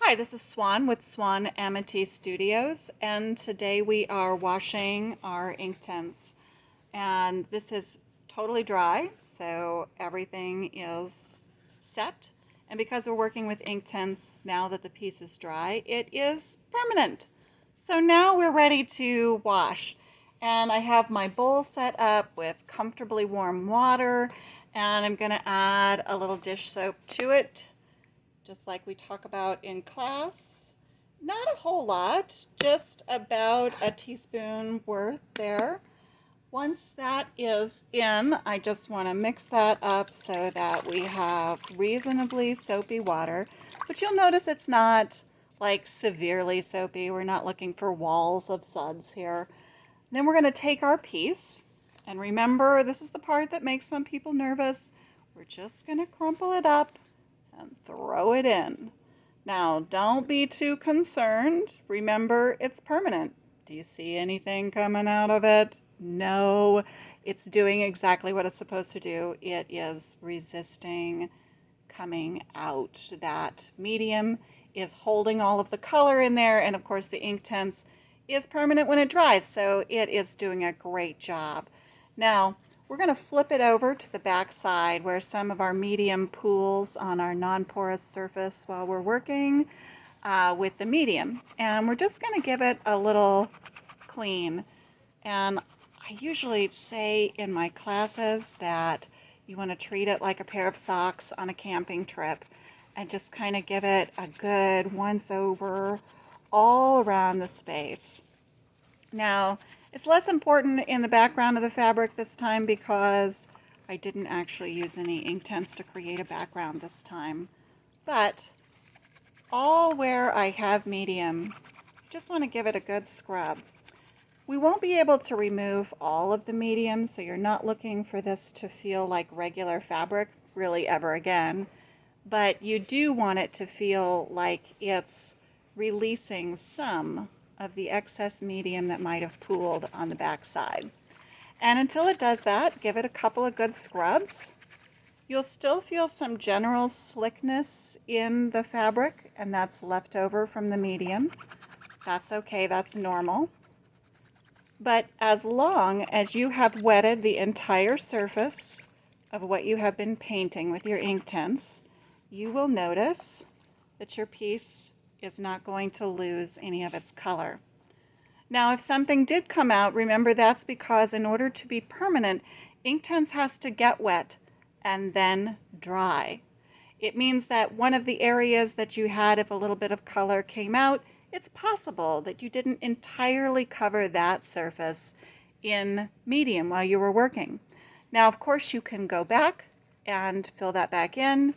Hi, this is Swan with Swan Amity Studios, and today we are washing our Inktense. And this is totally dry, so everything is set. And because we're working with Inktense, now that the piece is dry, it is permanent. So now we're ready to wash. And I have my bowl set up with comfortably warm water, and I'm going to add a little dish soap to it just like we talk about in class. Not a whole lot, just about a teaspoon worth there. Once that is in, I just want to mix that up so that we have reasonably soapy water. But you'll notice it's not like severely soapy. We're not looking for walls of suds here. Then we're going to take our piece, and remember, this is the part that makes some people nervous. We're just going to crumple it up and throw it in. Now, don't be too concerned. Remember, it's permanent. Do you see anything coming out of it? No, it's doing exactly what it's supposed to do. It is resisting coming out. That medium is holding all of the color in there, and of course the Inktense is permanent when it dries, so it is doing a great job. Now, we're going to flip it over to the back side where some of our medium pools on our non-porous surface while we're working with the medium. And we're just going to give it a little clean. And I usually say in my classes that you want to treat it like a pair of socks on a camping trip and just kind of give it a good once over all around the space. Now, it's less important in the background of the fabric this time because I didn't actually use any Inktense to create a background this time. But all where I have medium, just want to give it a good scrub. We won't be able to remove all of the medium, so you're not looking for this to feel like regular fabric really ever again. But you do want it to feel like it's releasing some of the excess medium that might have pooled on the back side. And until it does that, give it a couple of good scrubs. You'll still feel some general slickness in the fabric, and that's left over from the medium. That's okay, that's normal. But as long as you have wetted the entire surface of what you have been painting with your Inktense, you will notice that your piece is not going to lose any of its color. Now, if something did come out, remember that's because in order to be permanent, Inktense has to get wet and then dry. It means that one of the areas that you had, if a little bit of color came out, it's possible that you didn't entirely cover that surface in medium while you were working. Now, of course, you can go back and fill that back in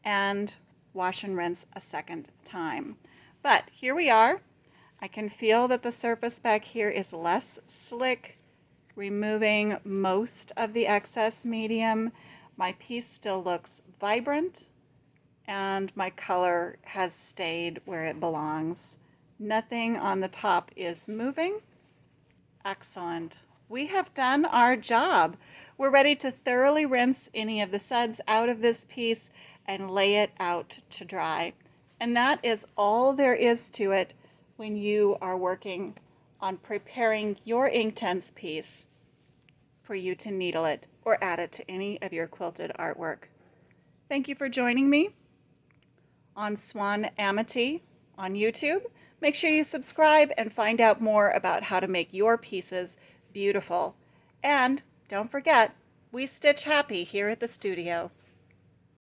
and wash and rinse a second time. But here we are. I can feel that the surface back here is less slick, removing most of the excess medium. My piece still looks vibrant, and my color has stayed where it belongs. Nothing on the top is moving. Excellent. We have done our job. We're ready to thoroughly rinse any of the suds out of this piece and lay it out to dry. And that is all there is to it when you are working on preparing your Inktense piece for you to needle it or add it to any of your quilted artwork. Thank you for joining me on Swan Amity on YouTube. Make sure you subscribe and find out more about how to make your pieces beautiful. And don't forget, we stitch happy here at the studio.